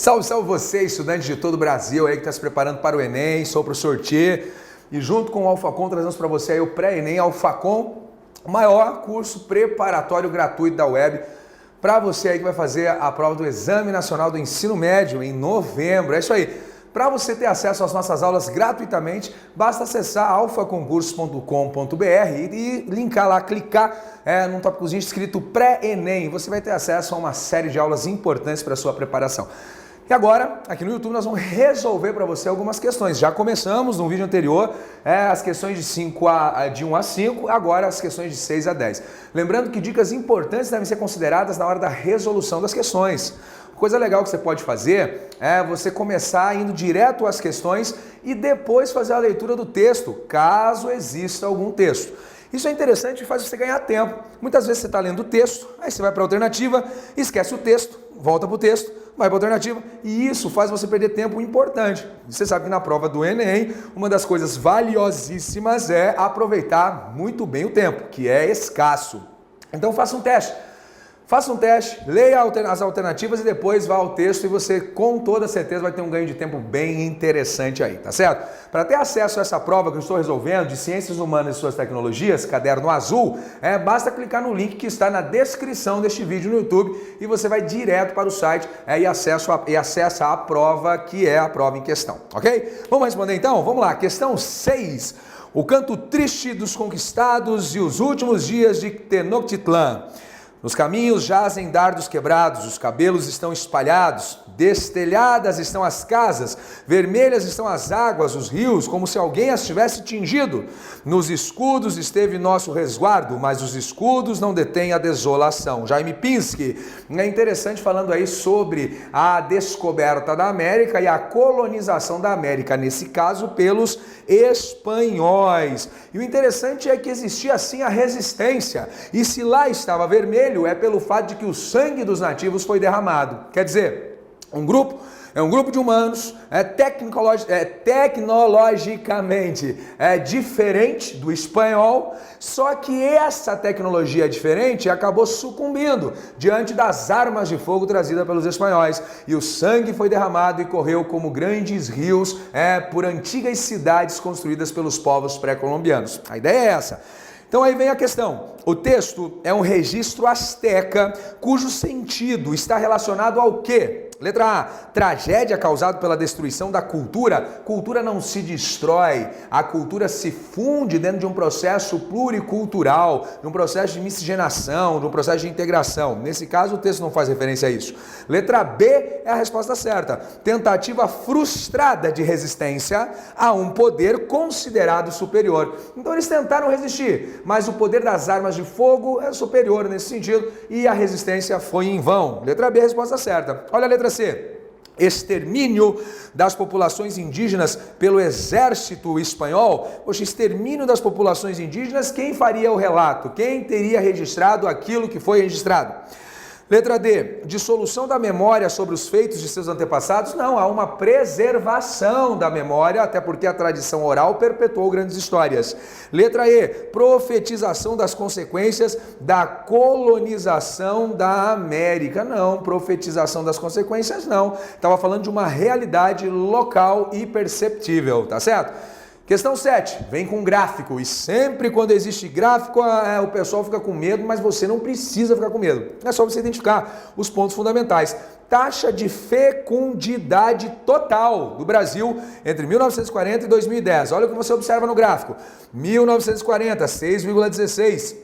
Salve, salve você, estudante de todo o Brasil aí que está se preparando para o Enem, sou o professor Tchê, e junto com o Alfacom trazemos para você aí o pré-Enem Alfacom, o maior curso preparatório gratuito da web, para você aí que vai fazer a prova do Exame Nacional do Ensino Médio em novembro. É isso aí. Para você ter acesso às nossas aulas gratuitamente, basta acessar alfaconcursos.com.br e linkar lá, clicar num tópicozinho escrito pré-ENEM. Você vai ter acesso a uma série de aulas importantes para a sua preparação. E agora, aqui no YouTube, nós vamos resolver para você algumas questões. Já começamos no vídeo anterior as questões de 1 a 5, agora as questões de 6 a 10. Lembrando que dicas importantes devem ser consideradas na hora da resolução das questões. Coisa legal que você pode fazer é você começar indo direto às questões e depois fazer a leitura do texto, caso exista algum texto. Isso é interessante e faz você ganhar tempo. Muitas vezes você está lendo o texto, aí você vai para a alternativa, esquece o texto, volta para o texto, vai para a alternativa e isso faz você perder tempo importante. Você sabe que na prova do Enem, uma das coisas valiosíssimas é aproveitar muito bem o tempo, que é escasso. Então faça um teste. Faça um teste, leia as alternativas e depois vá ao texto e você com toda certeza vai ter um ganho de tempo bem interessante aí, tá certo? Para ter acesso a essa prova que eu estou resolvendo de Ciências Humanas e Suas Tecnologias, caderno azul, basta clicar no link que está na descrição deste vídeo no YouTube e você vai direto para o site e acessa a prova que é a prova em questão, ok? Vamos responder então? Vamos lá, questão 6. O canto triste dos conquistados e os últimos dias de Tenochtitlan. Nos caminhos jazem dardos quebrados, os cabelos estão espalhados, destelhadas estão as casas, vermelhas estão as águas, os rios, como se alguém as tivesse tingido. Nos escudos esteve nosso resguardo, mas os escudos não detêm a desolação. Jaime Pinsky, é interessante falando aí sobre a descoberta da América e a colonização da América, nesse caso pelos espanhóis. E o interessante é que existia assim a resistência, e se lá estava vermelho, é pelo fato de que o sangue dos nativos foi derramado. Quer dizer, um grupo de humanos tecnologicamente diferente do espanhol, só que essa tecnologia diferente acabou sucumbindo diante das armas de fogo trazidas pelos espanhóis, e o sangue foi derramado e correu como grandes rios por antigas cidades construídas pelos povos pré-colombianos. A ideia é essa. Então aí vem a questão. O texto é um registro asteca cujo sentido está relacionado ao quê? Letra A, tragédia causada pela destruição da cultura. Cultura não se destrói, a cultura se funde dentro de um processo pluricultural, de um processo de miscigenação, de um processo de integração. Nesse caso, o texto não faz referência a isso. Letra B é a resposta certa. Tentativa frustrada de resistência a um poder considerado superior. Então eles tentaram resistir, mas o poder das armas de fogo é superior nesse sentido e a resistência foi em vão. Letra B é a resposta certa. Olha a letra C. Extermínio das populações indígenas pelo exército espanhol. Poxa, extermínio das populações indígenas, quem faria o relato? Quem teria registrado aquilo que foi registrado? Letra D, dissolução da memória sobre os feitos de seus antepassados? Não, há uma preservação da memória, até porque a tradição oral perpetuou grandes histórias. Letra E, profetização das consequências da colonização da América? Não, profetização das consequências não. Estava falando de uma realidade local e perceptível, tá certo? Questão 7, vem com gráfico, e sempre quando existe gráfico o pessoal fica com medo, mas você não precisa ficar com medo. É só você identificar os pontos fundamentais. Taxa de fecundidade total do Brasil entre 1940 e 2010. Olha o que você observa no gráfico. 1940, 6,16.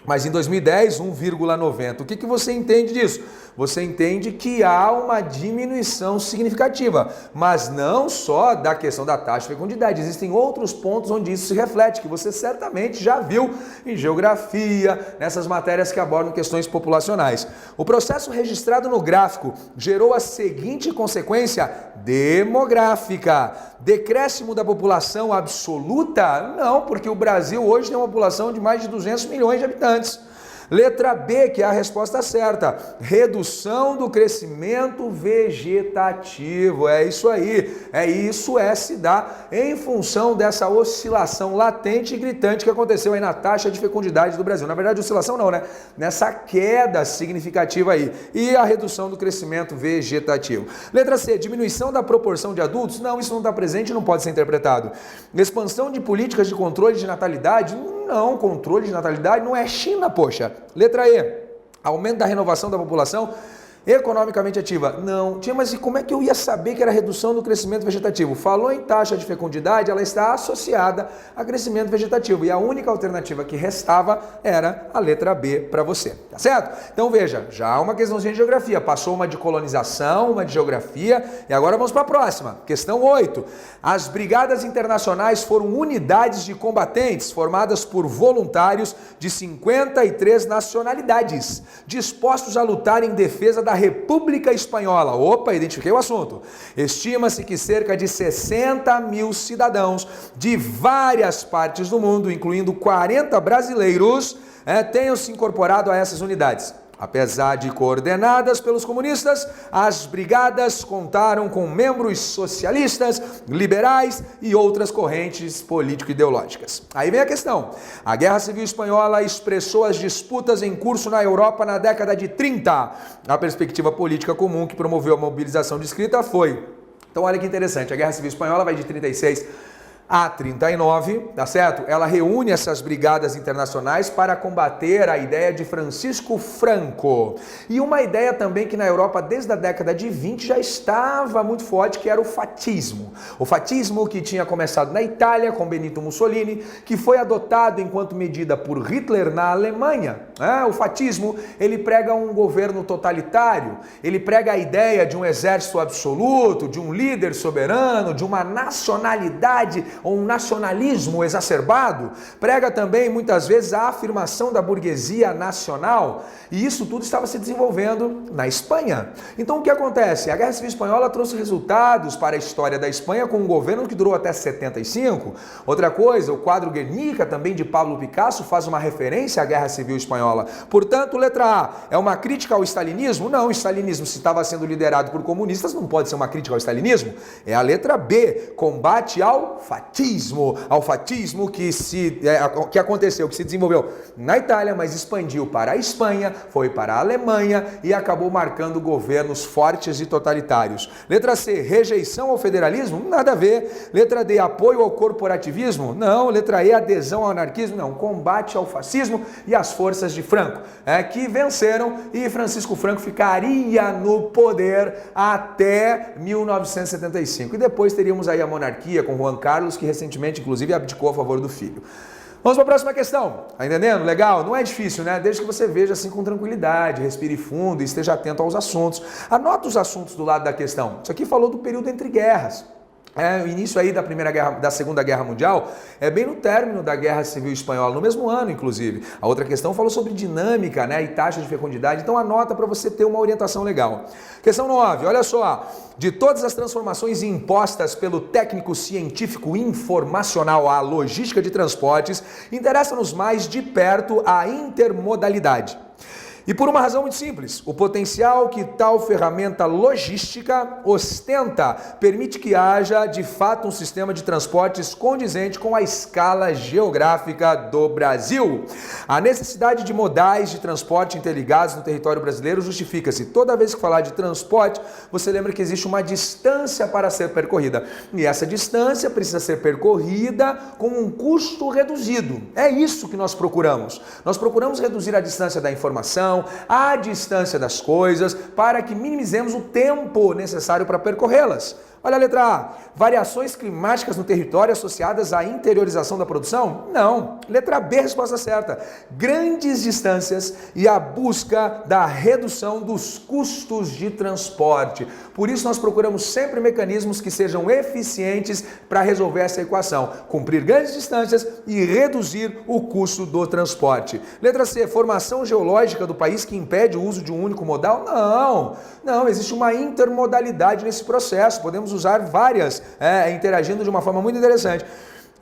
Mas em 2010, 1,90. O que você entende disso? Você entende que há uma diminuição significativa, mas não só da questão da taxa de fecundidade. Existem outros pontos onde isso se reflete, que você certamente já viu em geografia, nessas matérias que abordam questões populacionais. O processo registrado no gráfico gerou a seguinte consequência demográfica. Decréscimo da população absoluta? Não, porque o Brasil hoje tem uma população de mais de 200 milhões de habitantes. Letra B, que é a resposta certa, redução do crescimento vegetativo. É isso aí, se dá em função dessa oscilação latente e gritante que aconteceu aí na taxa de fecundidade do Brasil. Na verdade, oscilação não, né? Nessa queda significativa aí. E a redução do crescimento vegetativo. Letra C, diminuição da proporção de adultos? Não, isso não está presente e não pode ser interpretado. Expansão de políticas de controle de natalidade? Não, controle de natalidade não é China, poxa. Letra E, aumento da renovação da população economicamente ativa? Não. Mas e como é que eu ia saber que era redução do crescimento vegetativo? Falou em taxa de fecundidade, ela está associada a crescimento vegetativo. E a única alternativa que restava era a letra B para você, tá certo? Então veja, já uma questãozinha de geografia. Passou uma de colonização, uma de geografia, e agora vamos para a próxima. Questão 8. As brigadas internacionais foram unidades de combatentes formadas por voluntários de 53 nacionalidades, dispostos a lutar em defesa da República Espanhola. Opa, identifiquei o assunto. Estima-se que cerca de 60 mil cidadãos de várias partes do mundo, incluindo 40 brasileiros, tenham se incorporado a essas unidades. Apesar de coordenadas pelos comunistas, as brigadas contaram com membros socialistas, liberais e outras correntes político-ideológicas. Aí vem a questão. A Guerra Civil Espanhola expressou as disputas em curso na Europa na década de 30. A perspectiva política comum que promoveu a mobilização descrita foi... Então olha que interessante, a Guerra Civil Espanhola vai de 36 a 39, tá certo? Ela reúne essas brigadas internacionais para combater a ideia de Francisco Franco. E uma ideia também que na Europa desde a década de 20 já estava muito forte, que era o fascismo. O fascismo que tinha começado na Itália com Benito Mussolini, que foi adotado enquanto medida por Hitler na Alemanha. O fascismo, ele prega um governo totalitário, ele prega a ideia de um exército absoluto, de um líder soberano, de uma nacionalidade ou um nacionalismo exacerbado, prega também muitas vezes a afirmação da burguesia nacional, e isso tudo estava se desenvolvendo na Espanha. Então o que acontece? A Guerra Civil Espanhola trouxe resultados para a história da Espanha com um governo que durou até 75. Outra coisa, o quadro Guernica, também de Pablo Picasso, faz uma referência à Guerra Civil Espanhola. Portanto, letra A, é uma crítica ao stalinismo? Não, o stalinismo, se estava sendo liderado por comunistas, não pode ser uma crítica ao stalinismo. É a letra B, combate ao fascismo que aconteceu, que se desenvolveu na Itália, mas expandiu para a Espanha, foi para a Alemanha e acabou marcando governos fortes e totalitários. Letra C, rejeição ao federalismo? Nada a ver. Letra D, apoio ao corporativismo? Não. Letra E, adesão ao anarquismo? Não. Combate ao fascismo e às forças de Franco, que venceram, e Francisco Franco ficaria no poder até 1975. E depois teríamos aí a monarquia com Juan Carlos, que recentemente, inclusive, abdicou a favor do filho. Vamos para a próxima questão. Tá entendendo? Legal? Não é difícil, né? Desde que você veja assim com tranquilidade, respire fundo e esteja atento aos assuntos. Anota os assuntos do lado da questão. Isso aqui falou do período entre guerras. O início aí da Segunda Guerra Mundial é bem no término da Guerra Civil Espanhola, no mesmo ano, inclusive. A outra questão falou sobre dinâmica, e taxa de fecundidade, então anota para você ter uma orientação legal. Questão 9, olha só. De todas as transformações impostas pelo técnico científico informacional à logística de transportes, interessa-nos mais de perto a intermodalidade. E por uma razão muito simples, o potencial que tal ferramenta logística ostenta permite que haja, de fato, um sistema de transportes condizente com a escala geográfica do Brasil. A necessidade de modais de transporte interligados no território brasileiro justifica-se. Toda vez que falar de transporte, você lembra que existe uma distância para ser percorrida. E essa distância precisa ser percorrida com um custo reduzido. É isso que nós procuramos. Nós procuramos reduzir a distância da informação, a distância das coisas, para que minimizemos o tempo necessário para percorrê-las. Olha a letra A. Variações climáticas no território associadas à interiorização da produção? Não. Letra B, resposta certa. Grandes distâncias e a busca da redução dos custos de transporte. Por isso nós procuramos sempre mecanismos que sejam eficientes para resolver essa equação. Cumprir grandes distâncias e reduzir o custo do transporte. Letra C. Formação geológica do país que impede o uso de um único modal? Não, existe uma intermodalidade nesse processo. Podemos usar várias, interagindo de uma forma muito interessante.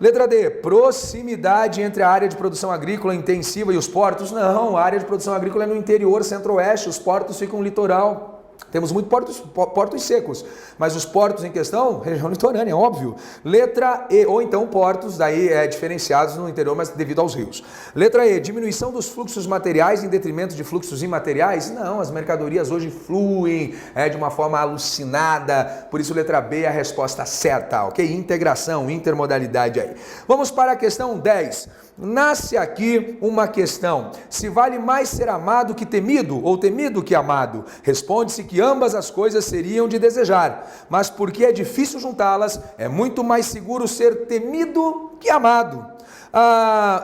Letra D, proximidade entre a área de produção agrícola intensiva e os portos? Não, a área de produção agrícola é no interior, centro-oeste, os portos ficam no litoral. Temos muitos portos secos, mas os portos em questão, região litorânea, óbvio. Letra E, ou então portos daí diferenciados no interior, mas devido aos rios. Letra E, diminuição dos fluxos materiais em detrimento de fluxos imateriais? Não, as mercadorias hoje fluem de uma forma alucinada, por isso letra B é a resposta certa, ok? Integração, intermodalidade aí. Vamos para a questão 10. Nasce aqui uma questão: se vale mais ser amado que temido ou temido que amado? Responde-se que ambas as coisas seriam de desejar, mas porque é difícil juntá-las, é muito mais seguro ser temido que amado.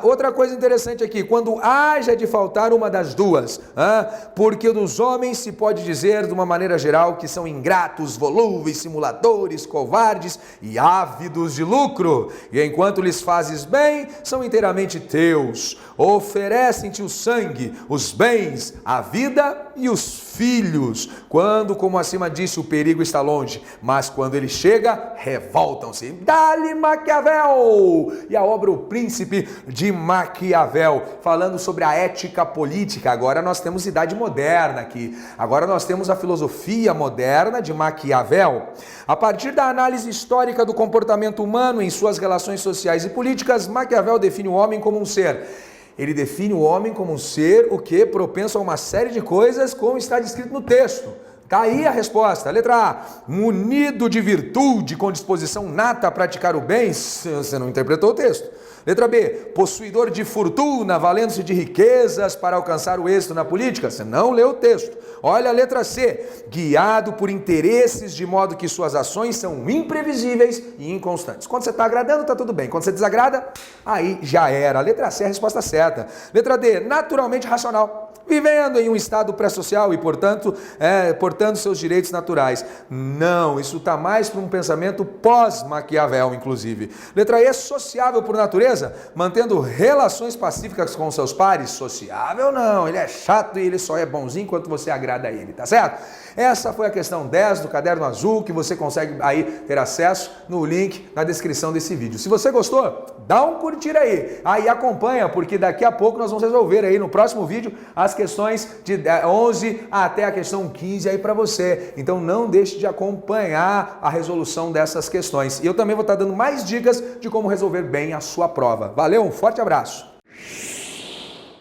Outra coisa interessante aqui, quando haja de faltar uma das duas, porque dos homens se pode dizer de uma maneira geral que são ingratos, volúveis, simuladores, covardes e ávidos de lucro, e enquanto lhes fazes bem, são inteiramente teus, oferecem-te o sangue, os bens, a vida e os filhos, quando, como acima disse, o perigo está longe, mas quando ele chega, revoltam-se. Dá-lhe Maquiavel! E a obra O Príncipe de Maquiavel, falando sobre a ética política. Agora nós temos idade moderna aqui, agora nós temos a filosofia moderna de Maquiavel. A partir da análise histórica do comportamento humano em suas relações sociais e políticas, Maquiavel define o homem como um ser. Ele define o homem como um ser, o que? Propenso a uma série de coisas, como está descrito no texto. Tá aí a resposta. Letra A, munido de virtude, com disposição nata a praticar o bem. Você não interpretou o texto. Letra B, possuidor de fortuna, valendo-se de riquezas para alcançar o êxito na política. Você não leu o texto. Olha a letra C, guiado por interesses de modo que suas ações são imprevisíveis e inconstantes. Quando você está agradando, está tudo bem. Quando você desagrada, aí já era. Letra C é a resposta certa. Letra D, naturalmente racional, vivendo em um estado pré-social e, portanto, portando seus direitos naturais. Não, isso está mais para um pensamento pós-Maquiavel, inclusive. Letra E, sociável por natureza, mantendo relações pacíficas com seus pares. Sociável não, ele é chato e ele só é bonzinho enquanto você agrada a ele, tá certo? Essa foi a questão 10 do Caderno Azul, que você consegue aí ter acesso no link na descrição desse vídeo. Se você gostou, dá um curtir aí. Aí acompanha, porque daqui a pouco nós vamos resolver aí no próximo vídeo as questões de 11 até a questão 15 aí para você. Então não deixe de acompanhar a resolução dessas questões. E eu também vou estar dando mais dicas de como resolver bem a sua prova. Valeu, um forte abraço!